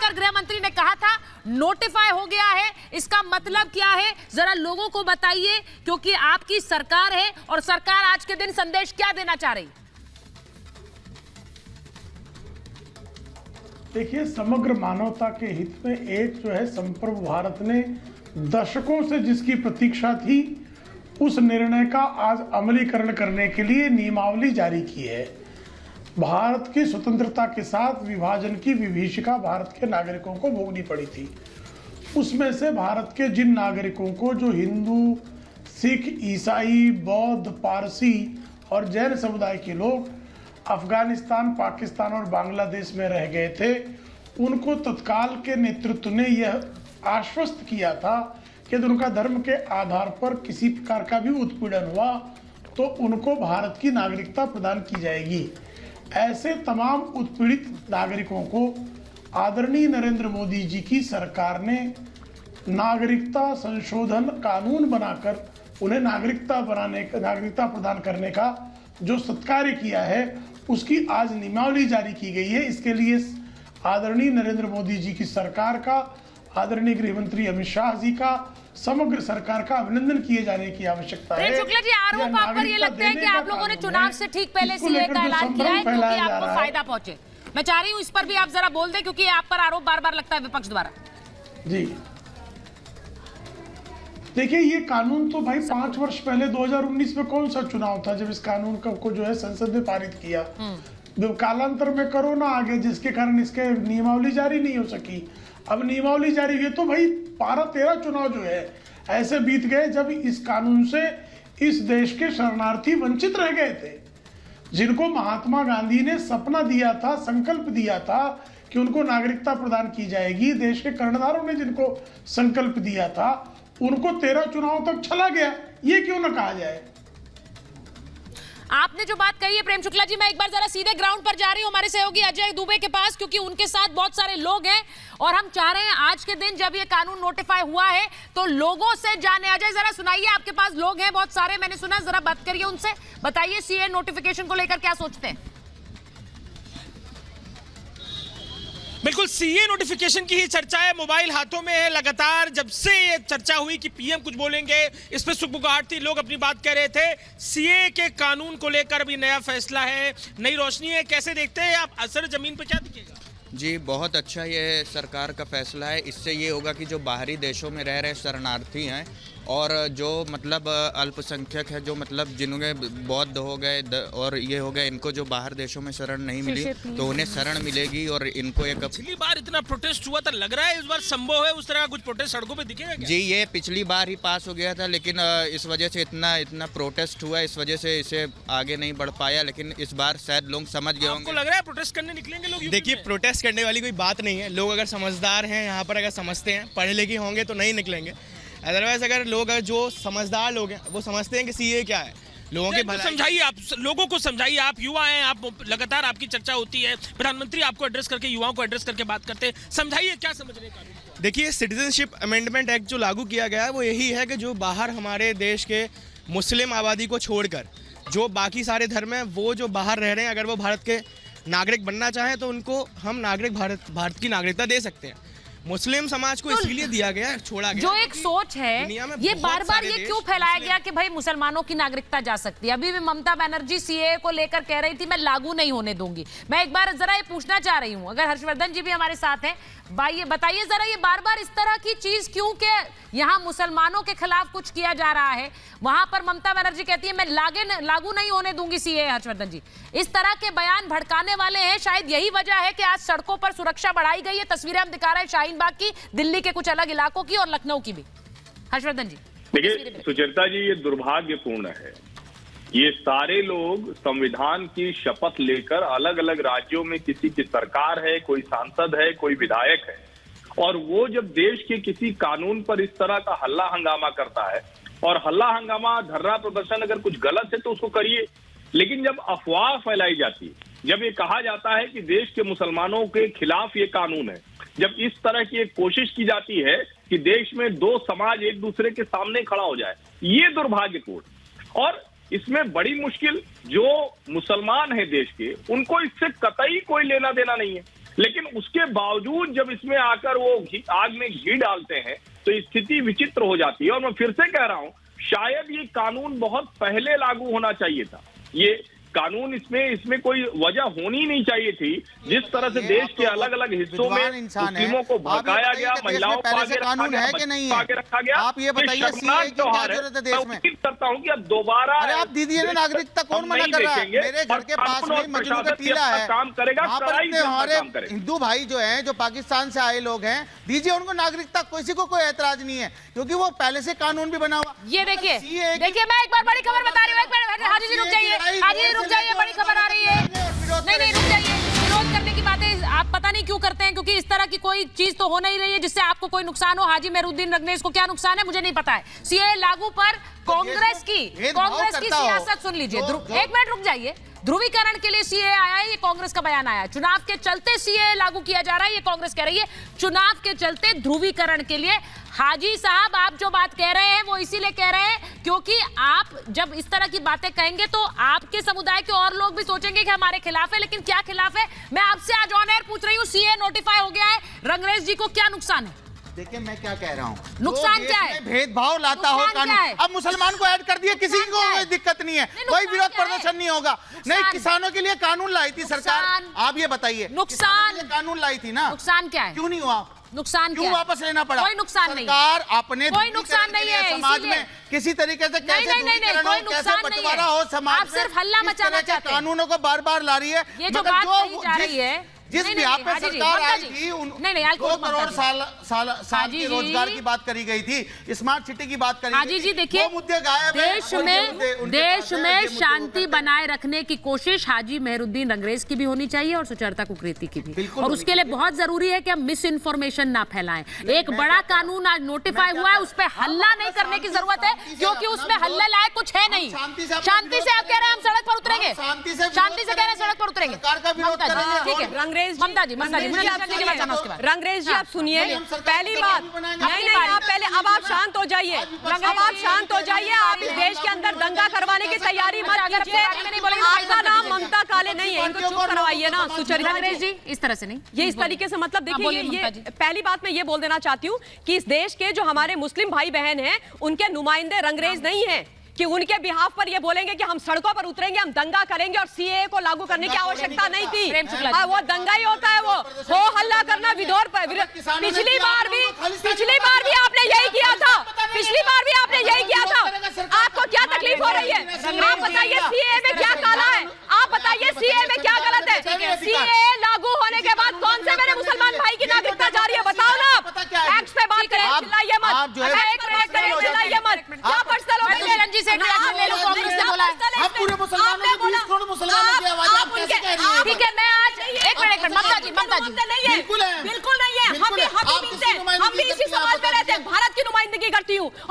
पर गृह मंत्री ने कहा था नोटिफाई हो गया है, इसका मतलब क्या है जरा लोगों को बताइए, क्योंकि आपकी सरकार है और सरकार आज के दिन संदेश क्या देना चाह रही? देखिए, समग्र मानवता के हित में एक जो है संप्रभु भारत ने दशकों से जिसकी प्रतीक्षा थी, उस निर्णय का आज अमलीकरण करने के लिए नियमावली जारी की है। भारत की स्वतंत्रता के साथ विभाजन की विभीषिका भारत के नागरिकों को भोगनी पड़ी थी। उसमें से भारत के जिन नागरिकों को, जो हिंदू, सिख, ईसाई, बौद्ध, पारसी और जैन समुदाय के लोग अफगानिस्तान, पाकिस्तान और बांग्लादेश में रह गए थे, उनको तत्काल के नेतृत्व ने यह आश्वस्त किया था कि यदि उनका धर्म के आधार पर किसी प्रकार का भी उत्पीड़न हुआ तो उनको भारत की नागरिकता प्रदान की जाएगी। ऐसे तमाम उत्पीड़ित नागरिकों को आदरणीय नरेंद्र मोदी जी की सरकार ने नागरिकता संशोधन कानून बनाकर उन्हें नागरिकता प्रदान करने का जो सत्कार्य किया है, उसकी आज नियमावली जारी की गई है। इसके लिए आदरणीय नरेंद्र मोदी जी की सरकार का, आदरणीय गृह मंत्री अमित शाह जी का, समग्र सरकार का अभिनंदन किए जाने की आवश्यकता है। शुक्ला जी, आरोप आप पर ये लगता है कि आप लोगों ने चुनाव से ठीक पहले सीए का ऐलान किया है क्योंकि आपको फायदा पहुंचे? मैं चाह रही हूं इस पर भी आप जरा बोल दें, क्योंकि आप पर आरोप बार बार लगता है विपक्ष द्वारा। जी देखिए, ये कानून तो भाई 5 वर्ष पहले 2019 में कौन सा चुनाव था जब इस कानून को जो है संसद ने पारित किया। कालांतर में कोरोना आ गया, जिसके कारण इसके नियमावली जारी नहीं हो सकी। अब नियमावली जारी हुई तो भाई 12-13 चुनाव जो है ऐसे बीत गए जब इस कानून से इस देश के शरणार्थी वंचित रह गए थे, जिनको महात्मा गांधी ने सपना दिया था, संकल्प दिया था कि उनको नागरिकता प्रदान की जाएगी। देश के कर्णधारों ने जिनको संकल्प दिया था, उनको 13 चुनाव तक चला गया। ये क्यों ना कहा जाए? आपने जो बात कही है प्रेम शुक्ला जी, मैं एक बार जरा सीधे ग्राउंड पर जा रही हूँ हमारे सहयोगी अजय दुबे के पास, क्योंकि उनके साथ बहुत सारे लोग हैं और हम चाह रहे हैं आज के दिन जब ये कानून नोटिफाई हुआ है तो लोगों से जाने। अजय जरा सुनाइए, आपके पास लोग हैं बहुत सारे, मैंने सुना, जरा बात करिए उनसे, बताइए सीए नोटिफिकेशन को लेकर क्या सोचते हैं। बिल्कुल, सीए नोटिफिकेशन की ही चर्चा है, मोबाइल हाथों में है लगातार। जब से ये चर्चा हुई कि पीएम कुछ बोलेंगे, इस पर सुगबुगाहट थी, लोग अपनी बात कह रहे थे। सीए के कानून को लेकर भी नया फैसला है, नई रोशनी है, कैसे देखते हैं आप? असर जमीन पर क्या दिखेगा? जी, बहुत अच्छा ये सरकार का फैसला है। इससे ये होगा कि जो बाहरी देशों में रह रहे शरणार्थी हैं और जो मतलब अल्पसंख्यक है, जो मतलब जिन्होंने बौद्ध हो गए और ये हो गए, इनको जो बाहर देशों में शरण नहीं मिली तो उन्हें शरण मिलेगी और इनको एक। पिछली बार इतना प्रोटेस्ट हुआ था, लग रहा है इस बार संभव है उस तरह का कुछ प्रोटेस्ट सड़कों पे दिखेगा क्या? जी, ये पिछली बार ही पास हो गया था, लेकिन इस वजह से इतना प्रोटेस्ट हुआ, इस वजह से इसे आगे नहीं बढ़ पाया। लेकिन इस बार शायद लोग समझ गए होंगे। आपको लग रहा है प्रोटेस्ट करने निकलेंगे लोग? देखिए, प्रोटेस्ट करने वाली कोई बात नहीं है। लोग अगर समझदार हैं, यहाँ पर अगर समझते हैं, पढ़े लिखे होंगे तो नहीं निकलेंगे। अदरवाइज अगर लोग जो समझदार लोग हैं वो समझते हैं कि सीए क्या है, लोगों के भलाई। समझाइए, आप लोगों को समझाइए, आप युवा हैं, आप लगातार आपकी चर्चा होती है, प्रधानमंत्री आपको एड्रेस करके, युवाओं को एड्रेस करके बात करते हैं, समझाइए क्या समझ रहे हैं? देखिए, सिटीजनशिप अमेंडमेंट एक्ट जो लागू किया गया है वो यही है कि जो बाहर हमारे देश के मुस्लिम आबादी को छोड़कर जो बाकी सारे धर्म हैं, वो जो बाहर रह रहे हैं, अगर वो भारत के नागरिक बनना चाहें तो उनको हम भारत की नागरिकता दे सकते हैं। मुस्लिम समाज को इसलिए दिया गया, छोड़ा गया। जो एक सोच है, ये बार बार ये क्यों फैलाया गया कि भाई मुसलमानों की नागरिकता जा सकती है? अभी भी ममता बनर्जी सीए को लेकर कह रही थी मैं लागू नहीं होने दूंगी। मैं एक बार जरा ये पूछना चाह रही हूं, अगर हर्षवर्धन जी भी हमारे साथ हैं, बताइए जरा ये बार बार इस तरह की चीज क्यों कि यहाँ मुसलमानों के खिलाफ कुछ किया जा रहा है, वहां पर ममता बनर्जी कहती है मैं लागू नहीं होने दूंगी सीए। हर्षवर्धन जी, इस तरह के बयान भड़काने वाले हैं, शायद यही वजह है कि आज सड़कों पर सुरक्षा बढ़ाई गई है। तस्वीरें हम दिखा रहे हैं शाहीन बाग की, दिल्ली के कुछ अलग इलाकों की और लखनऊ की भी। हर्षवर्धन जी, देखिए सुचेता जी, ये दुर्भाग्यपूर्ण है। ये सारे लोग संविधान की शपथ लेकर अलग अलग राज्यों में, किसी की सरकार है, कोई सांसद है, कोई विधायक है, और वो जब देश के किसी कानून पर इस तरह का हल्ला हंगामा करता है, और हल्ला हंगामा, धरना प्रदर्शन अगर कुछ गलत है तो उसको करिए, लेकिन जब अफवाह फैलाई जाती है, जब ये कहा जाता है कि देश के मुसलमानों के खिलाफ ये कानून है, जब इस तरह की एक कोशिश की जाती है कि देश में दो समाज एक दूसरे के सामने खड़ा हो जाए, ये दुर्भाग्यपूर्ण। और इसमें बड़ी मुश्किल जो मुसलमान है देश के, उनको इससे कतई कोई लेना देना नहीं है, लेकिन उसके बावजूद जब इसमें आकर वो आग में घी डालते हैं तो स्थिति विचित्र हो जाती है। और मैं फिर से कह रहा हूं, शायद ये कानून बहुत पहले लागू होना चाहिए था। ये कानून इसमें कोई वजह होनी नहीं चाहिए थी। जिस तरह से देश के अलग अलग हिस्सों में मुस्लिमों को भड़काया गया, महिलाओं को आगे रखा गया, बच्चों को आगे रखा गया, आप ये बताइए सीएए की क्या जरूरत है देश में? मैं उम्मीद करता हूं कि अब दोबारा अरे आप दीदी ने नागरिकता कौन मना कर रहा है? मेरे घर के पास में मजनू का टीला है, काम करेगा, वहाँ पर इतने हमारे हिंदू भाई जो हैं, जो पाकिस्तान से आए लोग हैं, दीजिए उनको नागरिकता, किसी को कोई ऐतराज नहीं है, क्योंकि वो पहले से कानून भी बना हुआ। ये देखिए मैं एक बार बड़ी खबर बता रही हूँ, एक मिनट हाजी जी रुक जाइए, हाजी जी रुक जाइए, बड़ी खबर आ रही है। नहीं रुक जाइए, विरोध करने की बातें आप पता नहीं क्यों करते हैं, क्योंकि इस तरह की कोई चीज तो हो नहीं रही है जिससे आपको कोई नुकसान हो। हाजी मेहरुद्दीन रंगरेज को क्या नुकसान है मुझे नहीं पता है। सीए लागू पर कांग्रेस की सियासत सुन लीजिए, एक मिनट रुक जाइए। ध्रुवीकरण के लिए सीए आया है, ये कांग्रेस का बयान आया। चुनाव के चलते सीए लागू किया जा रहा है, ये कांग्रेस कह रही है। चुनाव के चलते ध्रुवीकरण के लिए हाजी साहब आप जो बात कह रहे हैं वो इसीलिए कह रहे हैं क्योंकि आप जब इस तरह की बातें कहेंगे तो आपके समुदाय के और लोग भी सोचेंगे कि हमारे खिलाफ है। लेकिन क्या खिलाफ है, मैं आपसे आज ऑन एयर पूछ रही हूँ। सीए नोटिफाई हो गया है, रंगरेज जी को क्या नुकसान है? देखिए मैं क्या कह रहा हूँ, नुकसान क्या है? भेदभाव लाता हो कानून। अब मुसलमान को ऐड कर दिया, किसी को कोई दिक्कत नहीं है, कोई विरोध प्रदर्शन नहीं होगा। नहीं, किसानों के लिए कानून लाई थी सरकार, आप ये बताइए। नुकसान कानून लाई थी ना, नुकसान क्या है? क्यों नहीं हुआ? नुकसान क्यों वापस लेना पड़ा? कोई नुकसान नहीं, सरकार अपने कोई नुकसान नहीं है समाज में किसी तरीके से कैसे कोई नुकसान बंटवारा हो समाज में, आप सिर्फ हल्ला मचाना चाहते हैं। कानूनों को बार बार ला रही है। ये जो बात कही जा रही है, जिस बिहार पे सरकार आई थी, 2 करोड़ साल की रोजगार की बात करी गई थी, स्मार्ट सिटी की बात करी हाजी जी देखिए, देश में शांति बनाए रखने की कोशिश हाजी मेहरुद्दीन रंगरेज की भी होनी चाहिए और सुचरिता कुकरेती की भी। और उसके लिए बहुत जरूरी है कि हम मिस इन्फॉर्मेशन ना फैलाएं। एक बड़ा कानून आज नोटिफाई हुआ है, उस पर हल्ला नहीं करने की जरूरत है क्योंकि उसमें हल्ला लायक कुछ है नहीं। शांति से आप कह रहे हैं हम सड़क पर उतरेंगे, शांति से कह रहे हैं सड़क पर उतरेंगे। ठीक है ममता जी, रंगरेज जी आप सुनिए, पहली बात नहीं आप पहले अब आप शांत हो जाइए, अब आप शांत हो जाइए। आप इस देश के अंदर दंगा करवाने की तैयारी मत कीजिए। आपका नाम ममता काले नहीं है, इनको चुप करवाइए ना। सुचरिता रंगरेज जी इस तरह से नहीं, ये इस तरीके से मतलब देखिए, ये पहली बात मैं ये बोल देना चाहती हूँ कि इस देश के जो हमारे मुस्लिम भाई बहन हैं उनके नुमाइंदे रंगरेज नहीं है कि उनके बिहाफ पर ये बोलेंगे कि हम सड़कों पर उतरेंगे, हम दंगा करेंगे और सीए को लागू करने की आवश्यकता नहीं थी। वो दंगा ही होता है, वो हो हल्ला करना विरोध पर। पिछली बार भी आपने यही किया था, पिछली बार भी आपने यही किया था। आपको क्या तकलीफ हो रही है? आप बताइए सीए में क्या काला है, आप बताइए सीए में क्या गलत है? सीए लागू होने के बाद कौन से मेरे मुसलमान भाई की नागरिकता जा रही है, बताओ ना आप। फैक्ट्स पे बात करें, चिल्लाइए मत, चिल्लाइए मत। क्या पर्सनल हो कांग्रेस ने बोला है पूरे मुसलमानों की 20 करोड़ मुसलमानों की आवाज आप कैसे कह रही हैं? ठीक है, मैं आज एक मिनट ममता जी बिल्कुल नहीं है, हम भी इसी समाज में रहते हैं, भारत की नुमाइंदगी करती हूँ।